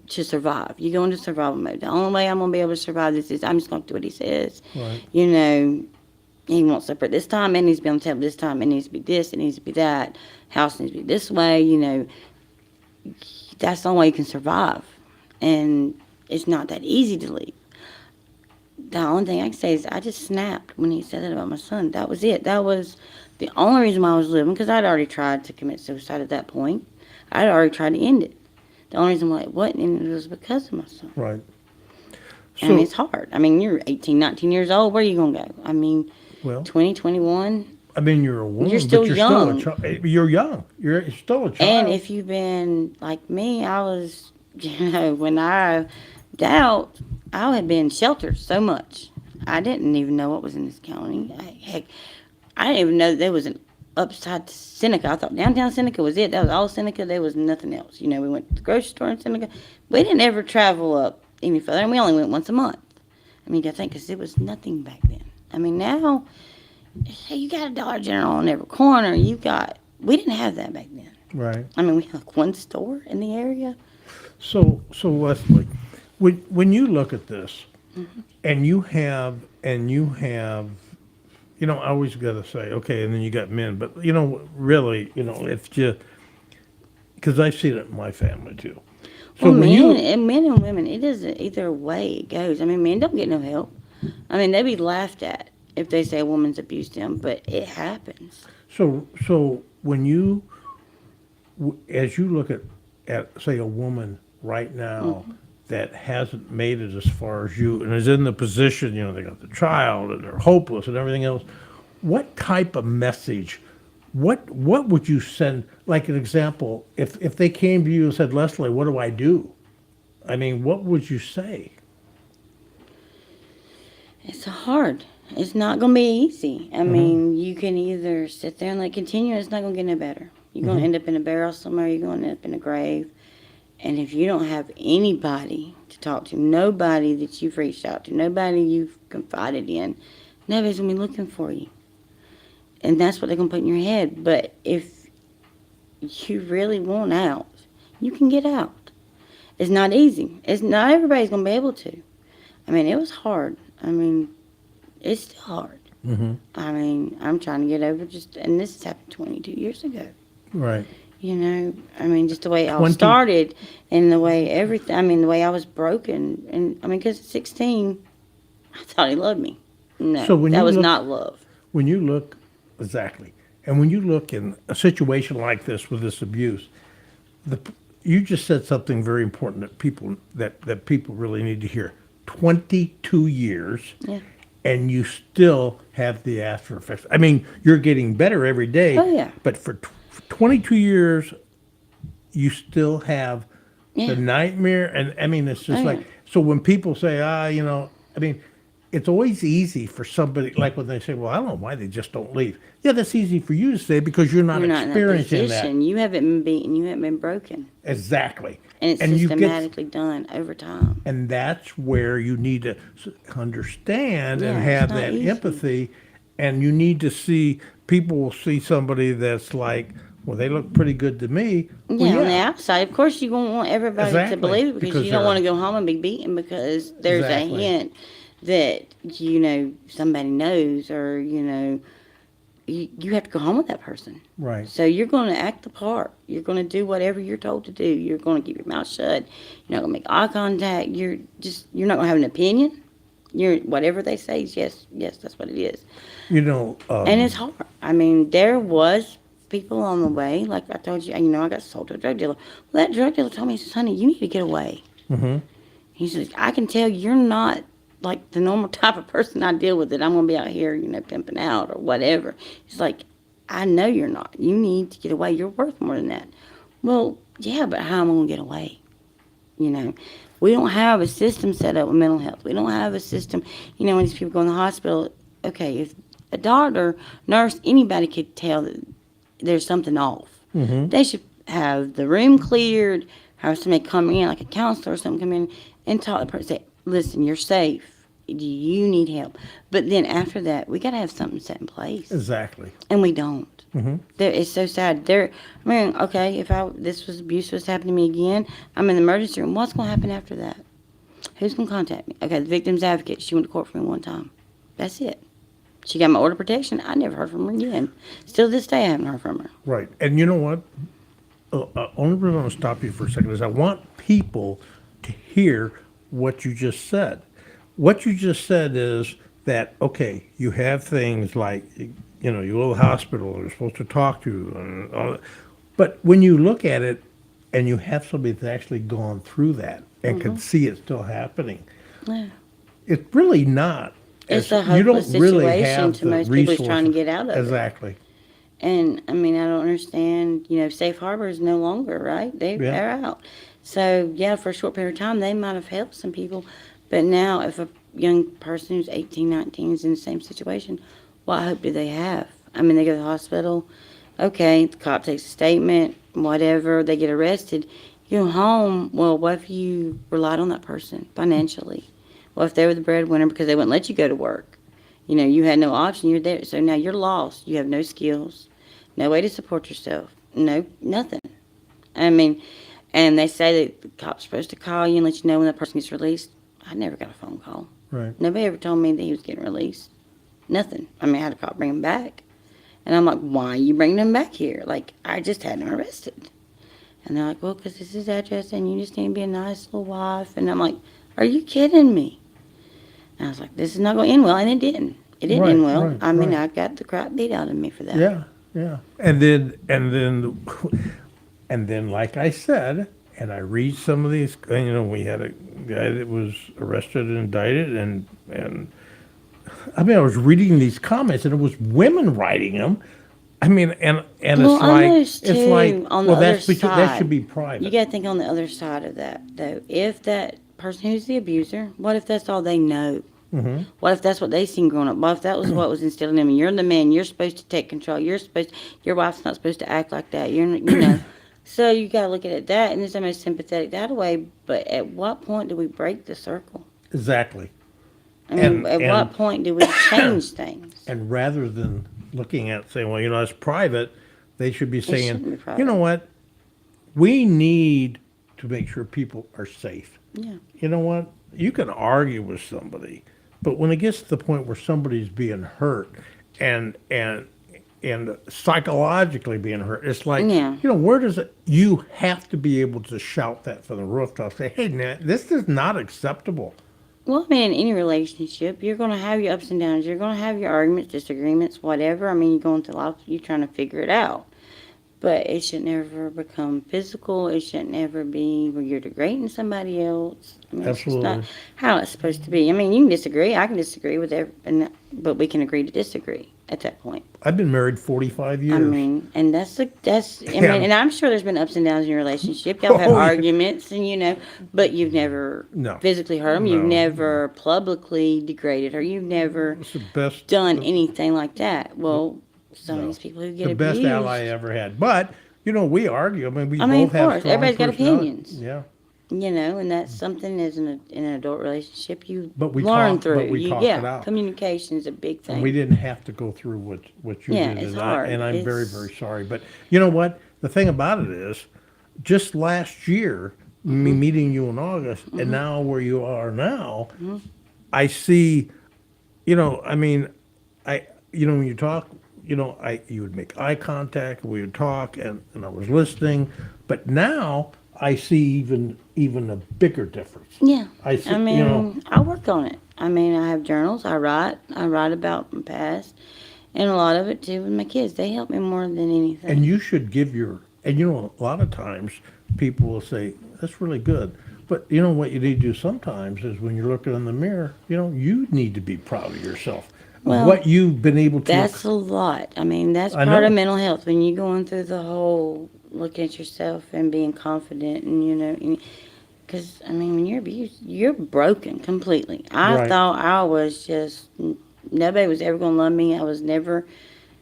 to survive. You go into survival mode. The only way I'm going to be able to survive this is I'm just going to do what he says. Right. He wants supper at this time. It needs to be on the table this time. It needs to be this. It needs to be that. House needs to be this way. That's the only way you can survive. And it's not that easy to leave. The only thing I can say is I just snapped when he said that about my son. That was it. That was the only reason why I was living, because I'd already tried to commit suicide at that point. I'd already tried to end it. The only reason why it wasn't ended was because of my son. Right. And it's hard. I mean, you're 18, 19 years old. Where are you going to go? I mean, well, 20, 21. I mean, you're a woman, You're still but you're young. still a child. You're young. You're still a child. And if you've been like me, I was, when I doubt, I had been sheltered so much. I didn't even know what was in this county. I didn't even know that there was an upside Seneca. I thought downtown Seneca was it. That was all Seneca. There was nothing else. We went to the grocery store in Seneca. We didn't ever travel up any further, and we only went once a month. I mean, I think because it was nothing back then. I mean, now, hey, you got a Dollar General on every corner. We didn't have that back then. Right. I mean, we had like one store in the area. So Leslie, when you look at this, and you have, I always got to say, okay, and then you got men, but really, it's just because I've seen it in my family too. So Well, when men and women, it isn't either way it goes. I mean, men don't get no help. I mean, they'd be laughed at if they say a woman's abused them, but it happens. so when you, as you look at say a woman right now that hasn't made it as far as you and is in the position, they got the child and they're hopeless and everything else, what type of message, what would you send, like an example, if they came to you and said, Leslie, what do I do? I mean, what would you say? It's hard. It's not going to be easy. I mean, you can either sit there and continue, it's not going to get no better. You're going to end up in a barrel somewhere, you're going to end up in a grave. And if you don't have anybody to talk to, nobody that you've reached out to, nobody you've confided in, nobody's going to be looking for you. And that's what they're going to put in your head. But if you really want out, you can get out. It's not easy. It's not everybody's going to be able to. I mean, it was hard. I mean, it's still hard. I mean, I'm trying to get over and this has happened 22 years ago. Right. I mean, just the way it all started and the way the way I was broken. And, I mean, because at 16, I thought he loved me. No, So when that you was look- not love. When you look, exactly, and when you look in a situation like this with this abuse, you just said something very important that people really need to hear. 22 years, Yeah. and you still have the after effects. I mean, you're getting better every day. Oh, yeah. But for 22 years, you still have Yeah. the nightmare, and I mean, it's just Oh, like yeah. so. When people say, I mean, it's always easy for somebody, like when they say, well, I don't know why they just don't leave. Yeah, that's easy for you to say because you're not You're not in that experiencing position. You haven't been beaten. You haven't been broken. Exactly. And it's you get, systematically done over time. and that's where you need to understand and Yeah, have it's not that easy. empathy, and you need to see, people will see somebody that's like, well, they look pretty good to me. Yeah, Well, on the outside, of course, you don't want everybody Exactly, to believe it because because you don't they're- want to go home and be beaten because there's Exactly. a hint that somebody knows, or you have to go home with that person. Right. So you're going to act the part. You're going to do whatever you're told to do. You're going to keep your mouth shut. You're not going to make eye contact. You're not going to have an opinion. Whatever they say is yes, that's what it is. And it's hard. I mean, there was people on the way, like I told you, I got sold to a drug dealer. Well, that drug dealer told me, he says, honey, you need to get away. He says, I can tell you're not like the normal type of person I deal with, that I'm going to be out here, pimping out or whatever. He's like, I know you're not. You need to get away. You're worth more than that. Well, yeah, but how am I going to get away? We don't have a system set up with mental health. We don't have a system, when these people go in the hospital, okay, if a doctor, nurse, anybody could tell that there's something off. They should have the room cleared, have somebody come in, like a counselor or something, come in and talk to the person. Say, listen, you're safe. Do you need help? But then after that, we got to have something set in place, Exactly. and we don't. It's so sad. Okay, if this was abuse was happening to me again, I'm in the emergency room. What's going to happen after that? Who's going to contact me? Okay, the victim's advocate. She went to court for me one time. That's it. She got my order of protection. I never heard from her again. Still to this day, I haven't heard from her. Right. And you know what? Only reason I want to stop you for a second is I want people to hear what you just said. What you just said is that, okay, you have things like, you know, you go to the hospital, they're supposed to talk to you, and all that. But when you look at it and you have somebody that's actually gone through that and can see it still happening, Yeah. it's really not. It's a You don't hopeless really situation have to the most people who's trying to resources. get out of it. Exactly. And I mean, I don't understand. Safe harbor is no longer, right? They're out. So yeah, for a short period of time, they might have helped some people, but now if a young person who's 18, 19 is in the same situation, what hope do they have? I mean, they go to the hospital. Okay, the cop takes a statement, whatever. They get arrested. You go home. Well, what if you relied on that person financially? What if they were the breadwinner because they wouldn't let you go to work? You had no option. You're there. So now you're lost. You have no skills, no way to support yourself, no, nothing. I mean, and they say that the cop's supposed to call you and let you know when that person gets released. I never got a phone call. Right. Nobody ever told me that he was getting released. Nothing. I mean, I had a cop bring him back. And I'm like, why are you bringing him back here? Like, I just had him arrested. And they're like, well, because this is his address and you just need to be a nice little wife. And I'm like, are you kidding me? And I was like, this is not going to end well. And it didn't. It didn't Right, end well. right, I mean, right. I got the crap beat out of me for that. Yeah, yeah. And then, like I said, and I read some of these, we had a guy that was arrested and indicted, and I mean, I was reading these comments, and it was women writing them. I mean, and Well, it's I like, noticed, it's too, like, on the well, other that's because side, that should be private. You got to think on the other side of that, though. If that person who's the abuser, what if that's all they know? Mm-hmm. What if that's what they seen growing up? What if that was what was instilled in them? And you're the man. You're supposed to take control. Your wife's not supposed to act like that. So you got to look at it that, and there's somebody sympathetic that way. But at what point do we break the circle? Exactly. I mean, at And- what point do we change things? And rather than looking at saying, well, it's private, they should be shouldn't saying, be private. you know what? We need to make sure people are safe. Yeah. You know what? You can argue with somebody, but when it gets to the point where somebody's being hurt and psychologically being hurt, it's like, Yeah. where does it? You have to be able to shout that from the rooftop. Say, hey, Nat, this is not acceptable. Well, I mean, in any relationship, you're going to have your ups and downs. You're going to have your arguments, disagreements, whatever. I mean, you're going through life, you're trying to figure it out. But it should never become physical. It shouldn't ever be where you're degrading somebody else. I mean, it's just not Absolutely. how it's supposed to be. I mean, you can disagree. I can disagree with but we can agree to disagree at that point. I've been married 45 years. I mean, and I mean, Yeah. and I'm sure there's been ups and downs in your relationship. Y'all had Oh, yeah. arguments, and but you've never No. physically hurt them. You've No. never publicly degraded her. You've never It's the best. done anything like that. Well, some of No. these people who get The best abused, ally I ever had. But, we argue. I mean, we I mean, both of have course, strong everybody's got personality. opinions. Yeah. and that's something as in an adult relationship you But we learn talk- through. but we talk it out. Communication is a big thing. And we didn't have to go through what you Yeah, did. it's and hard. I'm very, It's- very sorry. But you know what? The thing about it is, just last year, me Mm-hmm. meeting you in August, and now where you are now, Mm-hmm. I see, I mean, when you talk, you would make eye contact, we would talk, and I was listening. But now I see even a bigger difference. Yeah. I see, I mean, I work on it. I mean, I have journals. I write about my past. And a lot of it, too, with my kids. They help me more than anything. And you should give a lot of times people will say, that's really good. But what you need to do sometimes is when you're looking in the mirror, you need to be proud of yourself. Well, What you've been able to. That's a lot. I mean, that's I part know. of mental health. When you're going through the whole looking at yourself and being confident and, because, I mean, when you're abused, you're broken completely. I Right. thought I was just, nobody was ever going to love me. I was never,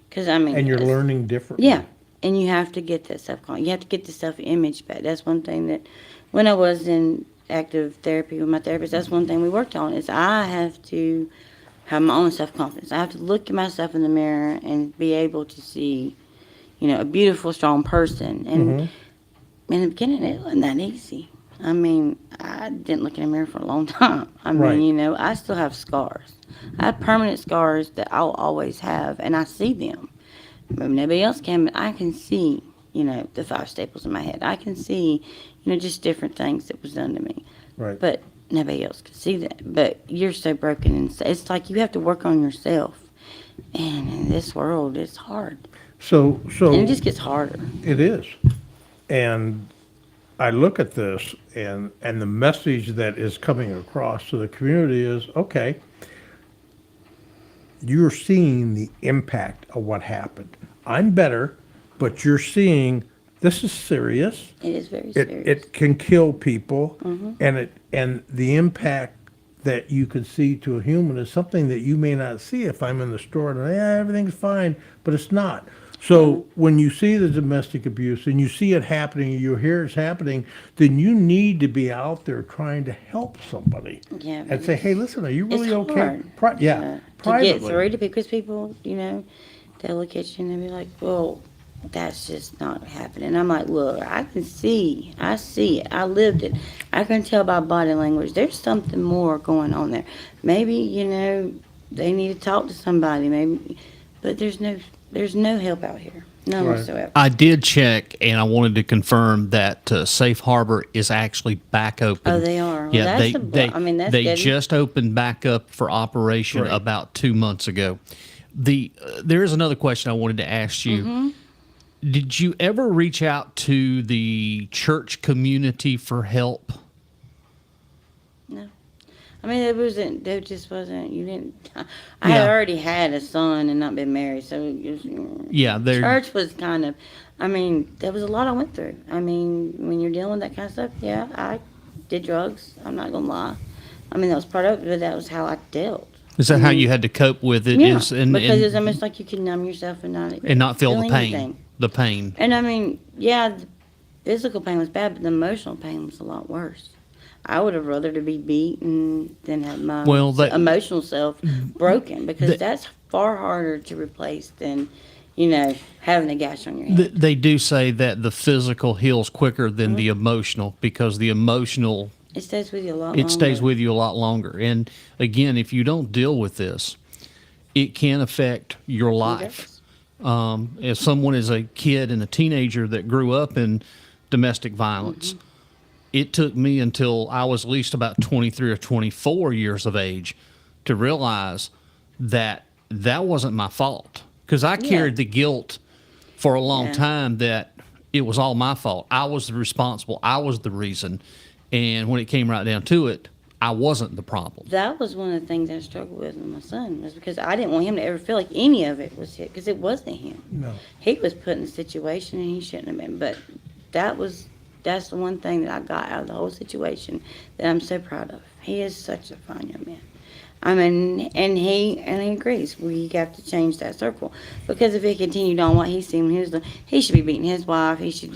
because, I mean. And you're it's- learning differently. Yeah. And you have to get that self-confidence. You have to get the self-image back. That's one thing that, when I was in active therapy with my therapist, that's one thing we worked on, is I have to have my own self-confidence. I have to look at myself in the mirror and be able to see, a beautiful, strong person. And in the beginning, it wasn't that easy. I mean, I didn't look in the mirror for a long time. I mean, Right. I still have scars. I have permanent scars that I'll always have, and I see them. Maybe nobody else can, but I can see, the 5 staples in my head. I can see, just different things that was done to me. Right. But nobody else can see that. But you're so broken, and it's like you have to work on yourself. And in this world, it's hard. So And it just gets harder. it is. And I look at this and the message that is coming across to the community is, okay, you're seeing the impact of what happened. I'm better, but you're seeing this is serious. It is very It serious. it can kill people, and the impact that you can see to a human is something that you may not see if I'm in the store and everything's fine, but it's not. So when you see the domestic abuse and you see it happening, and you hear it's happening, then you need to be out there trying to help somebody Yeah, and say, "Hey, listen, are you really it's okay?" hard To get through to because people, they'll look at you and they'll be like, well, that's just not happening. I'm like, look, I see it, I lived it. I can tell by body language, there's something more going on there. Maybe, they need to talk to somebody, maybe, but there's no help out here, none Right. whatsoever. I did check, and I wanted to confirm that Safe Harbor is actually back open. Oh, they are. Well, Yeah, that's that's they good. just opened back up for operation Right. about 2 months ago. There is another question I wanted to ask you. Mm-hmm. Did you ever reach out to the church community for help? No. I mean, there just wasn't, you didn't, I had Yeah. already had a son and not been married, so it was, Yeah, there. church was kind of, I mean, there was a lot I went through. I mean, when you're dealing with that kind of stuff, yeah, I did drugs, I'm not gonna lie. I mean, that was part of it, but that was how I dealt. Is that how you had to cope with it? Yeah, Is- because it's almost like you can numb yourself and not feel the pain. anything. The pain. And I mean, yeah, the physical pain was bad, but the emotional pain was a lot worse. I would have rather to be beaten than have my Well, that- emotional self broken, because that- that's far harder to replace than, having a gash on your head. They do say that the physical heals quicker than the emotional, because the emotional, It stays with you a lot longer. it stays with you a lot longer. And again, if you don't deal with this, it can affect your life. As someone is a kid and a teenager that grew up in domestic violence, it took me until I was at least about 23 or 24 years of age to realize that wasn't my fault, because I carried the guilt for a long Yeah. time that it was all my fault. I was the responsible. I was the reason. And when it came right down to it, I wasn't the problem. That was one of the things I struggled with my son, was because I didn't want him to ever feel like any of it was him, because it wasn't him. No. He was put in a situation and he shouldn't have been. But that's the one thing that I got out of the whole situation that I'm so proud of. He is such a fine young man. I mean, and he agrees. We have to change that circle, because if he continued on what he's seen when he was doing, he should be beating his wife. He should,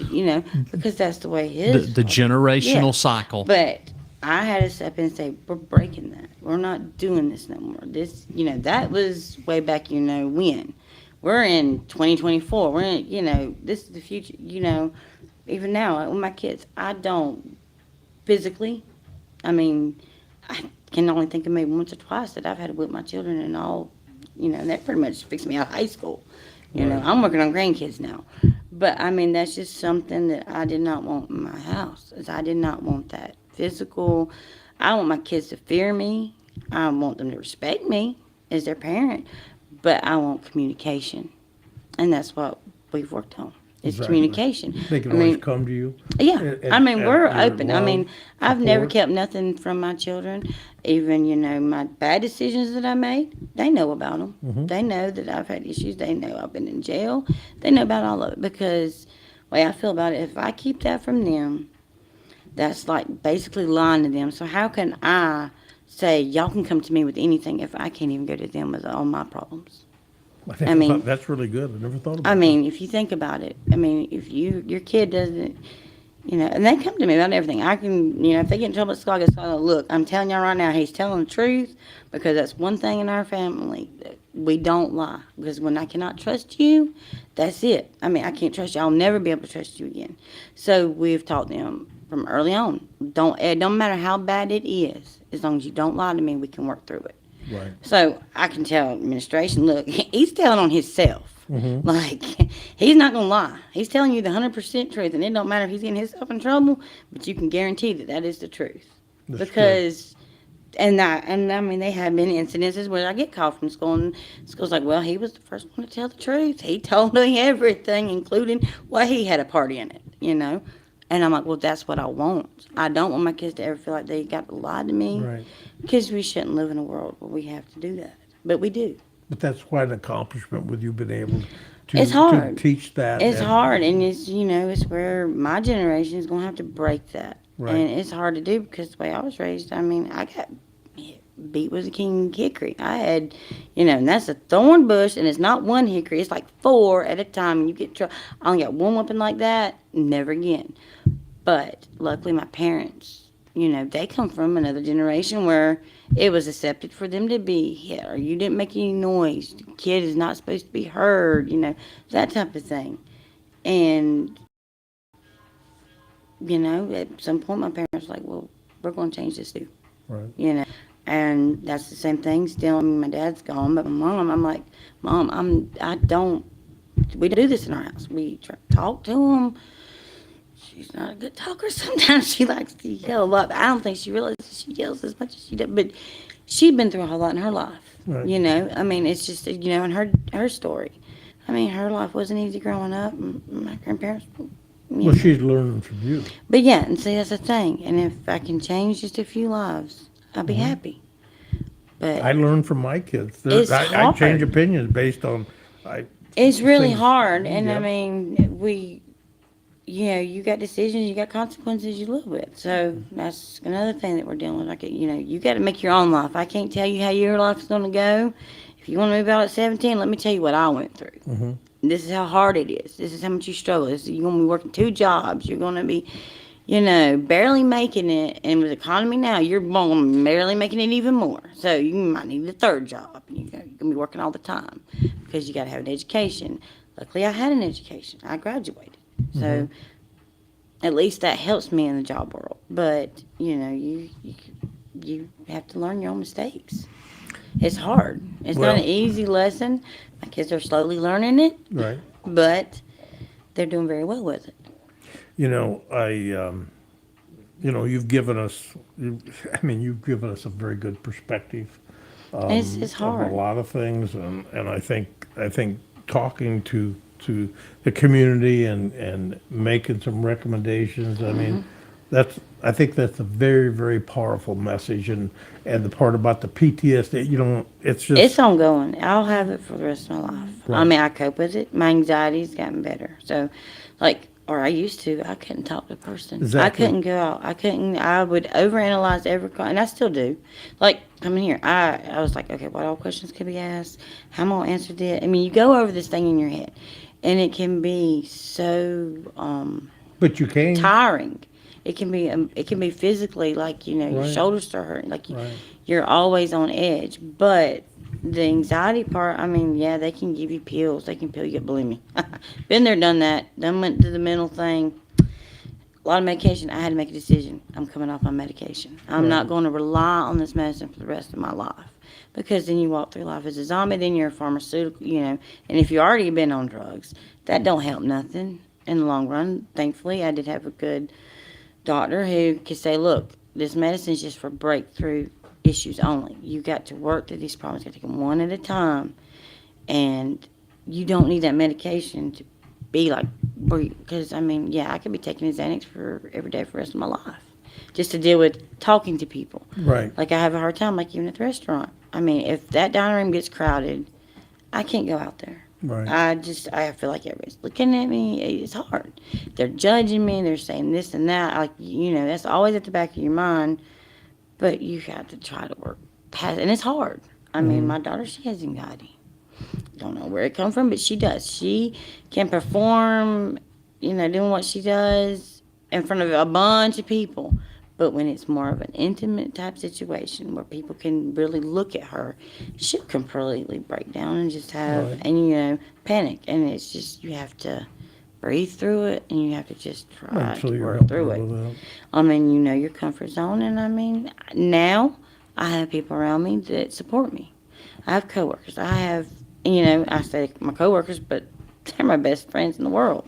because that's the way he is. The generational Yeah. cycle. But I had to step in and say, we're breaking that. We're not doing this no more. This, that was way back, when. We're in 2024. We're in, this is the future, even now, like with my kids, I don't physically, I mean, I can only think of maybe once or twice that I've had to whip my children and all, and that pretty much fixed me out of high school. I'm working on grandkids now. But, I mean, that's just something that I did not want in my house, is I did not want that physical. I don't want my kids to fear me. I want them to respect me as their parent, but I want communication. And that's what we've worked on. It's Exactly. communication. They can I always mean, come to you. yeah, and- I mean, and we're your open. I love, mean, I've never support. kept nothing from my children. Even, my bad decisions that I made, they know about them. Mm-hmm. They know that I've had issues. They know I've been in jail. They know about all of it, because the way I feel about it, if I keep that from them, that's like basically lying to them. So how can I say, y'all can come to me with anything if I can't even go to them with all my problems? I mean, That's really good. I never thought about I that. mean, if you think about it, I mean, if your kid doesn't, and they come to me about everything. I can, if they get in trouble at school, I go, look, I'm telling y'all right now, he's telling the truth, because that's one thing in our family. That we don't lie. Because when I cannot trust you, that's it. I mean, I can't trust you. I'll never be able to trust you again. So we've taught them from early on, it don't matter how bad it is, as long as you don't lie to me, we can work through it. Right. So I can tell administration, look, he's telling on himself. Mm-hmm. Like, he's not going to lie. He's telling you the 100% truth, and it don't matter if he's getting himself in trouble, but you can guarantee that that is the truth. That's Because, and I mean, they have been incidences where I get called from school, and school's like, well, he was the first one to tell the truth. He told me everything, including why he had a part in it. And I'm like, well, that's what I want. I don't want my kids to ever feel like they got to lie to me. Right. Because we shouldn't live in a world where we have to do that. But we do. But that's quite an accomplishment with you being able to, It's hard. to teach that. It's and- hard, and it's where my generation is going to have to break that. Right. And it's hard to do because the way I was raised, I mean, I got beat with a king hickory. I had, and that's a thorn bush, and it's not one hickory. It's like 4 at a time, and you get trouble. I only got one weapon like that, never again. But luckily, my parents, they come from another generation where it was accepted for them to be hit, or you didn't make any noise. The kid is not supposed to be heard, that type of thing. And, at some point, my parents were like, well, we're going to change this too. Right. And that's the same thing still. I mean, my dad's gone, but my mom, I'm like, Mom, we do this in our house. We try to talk to him. She's not a good talker. Sometimes she likes to yell a lot. I don't think she realizes she yells as much as she does. But she's been through a whole lot in her life. Right. I mean, it's just, in her story. I mean, her life wasn't easy growing up. My grandparents, Well, she's learning from you. But yeah, and see, that's the thing. And if I can change just a few lives, I'll be happy. But I learn from my kids. It's I hard. change opinions based on. it's really things- hard. And I Yep. mean, you got decisions, you got consequences you live with. So that's another thing that we're dealing with. Like, you got to make your own life. I can't tell you how your life's going to go. If you want to move out at 17, let me tell you what I went through. Mhm. This is how hard it is. This is how much you struggle. You're going to be working 2 jobs. You're going to be, barely making it. And with the economy now, you're barely making it even more. So you might need a 3rd job. You're going to be working all the time because you got to have an education. Luckily, I had an education. I graduated. So at least that helps me in the job world. But, you have to learn your own mistakes. It's hard. It's Well- not an easy lesson. My kids are slowly learning it, Right. but they're doing very well with it. You've given us. You've given us a very good perspective. It's Of hard. a lot of things, and I think talking to the community and making some recommendations. I mean, I think that's a very, very powerful message, and the part about the PTSD, it's just It's ongoing. I'll have it for the rest of my life. I Right. mean, I cope with it. My anxiety's gotten better. So, or I used to, I couldn't talk to a person. Exactly. I couldn't go out. I would overanalyze every call, and I still do. Like, coming here, I was like, okay, what all questions could be asked? How am I going to answer this? I mean, you go over this thing in your head, and it can be so but you can. tiring. It can be physically, like, your Right. shoulders start hurting, like Right. you're always on edge. But the anxiety part, I mean, yeah, they can give you pills. They can pill you up, believe me. Been there, done that. Done went to the mental thing. A lot of medication. I had to make a decision. I'm coming off my medication. I'm not going to rely on this medicine for the rest of my life. Because then you walk through life as a zombie, then you're a pharmaceutical, and if you already been on drugs, that don't help nothing in the long run. Thankfully, I did have a good doctor who could say, look, this medicine is just for breakthrough issues only. You got to work through these problems. You got to take them one at a time. And you don't need that medication to be like, because, I mean, yeah, I could be taking a Xanax for every day for the rest of my life just to deal with talking to people. Right. Like, I have a hard time, like, even at the restaurant. I mean, if that dining room gets crowded, I can't go out there. Right. I feel like everybody's looking at me. It's hard. They're judging me. They're saying this and that. Like, that's always at the back of your mind. But you have to try to work past, and it's hard. I mean, my daughter, she has anxiety. Don't know where it come from, but she does. She can perform, doing what she does in front of a bunch of people. But when it's more of an intimate type situation where people can really look at her, she'll completely break down and just have, Right. and panic. And it's just, you have to breathe through it and you have to just try So to you're work helping through her it. with that. I mean, your comfort zone. And I mean, now I have people around me that support me. I have coworkers. I have, I say my coworkers, but they're my best friends in the world.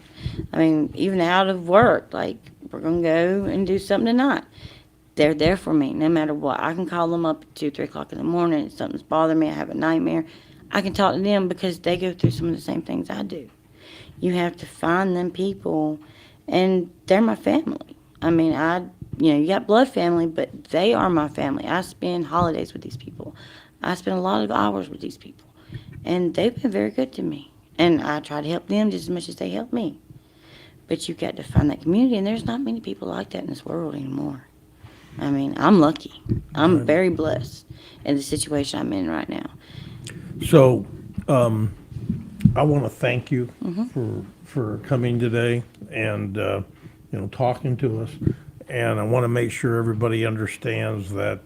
I mean, even out of work, like, we're going to go and do something tonight. They're there for me no matter what. I can call them up at 2, 3 o'clock in the morning. If something's bothering me, I have a nightmare. I can talk to them because they go through some of the same things I do. You have to find them people, and they're my family. I mean, you got blood family, but they are my family. I spend holidays with these people. I spend a lot of hours with these people, and they've been very good to me. And I try to help them just as much as they help me. But you got to find that community, and there's not many people like that in this world anymore. I mean, I'm lucky. I'm Right. very blessed in the situation I'm in right now. So, I want to thank you Mm-hmm. for coming today and, talking to us. And I want to make sure everybody understands that,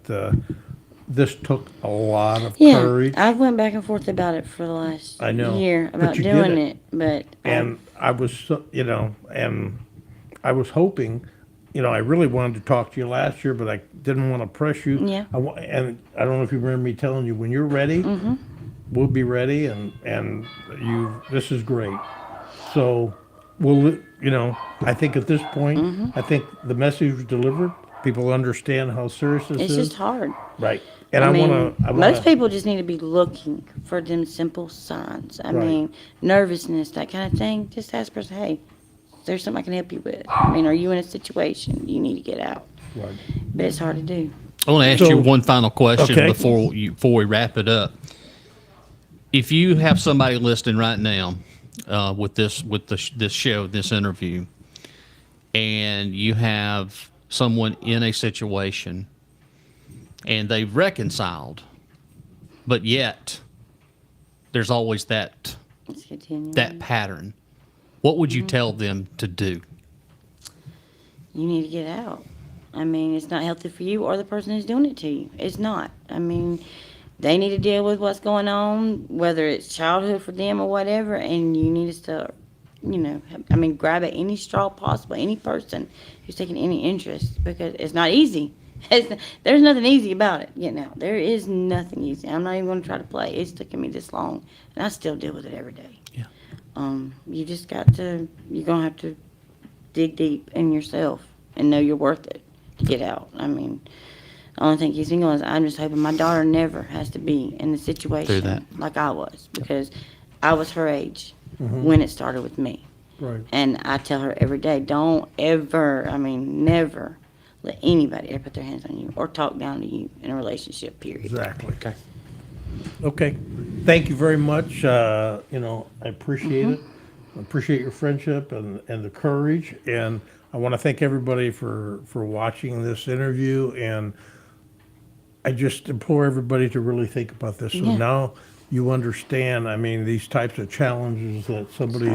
this took a lot of Yeah, courage. I've went back and forth about it for the last I know, year but about you get doing it. it, but And I was, and I was hoping, I really wanted to talk to you last year, but I didn't want to press you. Yeah. And I don't know if you remember me telling you, when you're ready, Mm-hmm. we'll be ready, and this is great. So, I think at this point, Mm-hmm. I think the message was delivered. People understand how serious this It's is. just hard. Right. And I I mean, want to, most people just need to be looking for them simple signs. I Right. mean, nervousness, that kind of thing. Just ask person, hey, is there something I can help you with? I mean, are you in a situation you need to get out? right. But it's hard to do. I want to ask So- you one final question Okay. before we wrap it up. If you have somebody listening right now this show, this interview, and you have someone in a situation and they've reconciled, but yet there's always that Let's continue. pattern, what would you tell them to do? You need to get out. I mean, it's not healthy for you or the person who's doing it to you. It's not. I mean, they need to deal with what's going on, whether it's childhood for them or whatever, and you need to start, grab at any straw possible, any person who's taking any interest, because it's not easy. There's nothing easy about it, There is nothing easy. I'm not even going to try to play. It's taken me this long, and I still deal with it every day. Yeah. You just you're going to have to dig deep in yourself and know you're worth it to get out. I mean, the only thing keeps me going is I'm just hoping my daughter never has to be in the situation that. like I was, because I was her age when it started with me. Right. And I tell her every day, don't ever, never let anybody ever put their hands on you or talk down to you in a relationship, period. Exactly. Okay. Thank you very much. I appreciate it. I appreciate your friendship and the courage. And I want to thank everybody for watching this interview. And I just implore everybody to really think about this. So Yeah. now you understand, these types of challenges that somebody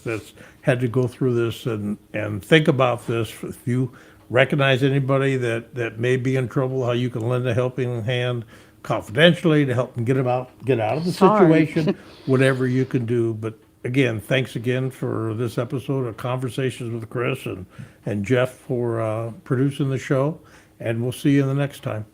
that's had to go through this and think about this. If you recognize anybody that may be in trouble, how you can lend a helping hand confidentially to help them get out of the It's hard. situation, whatever you can do. But again, thanks again for this episode of Conversations with Chris and Jeff for producing the show. And we'll see you in the next time.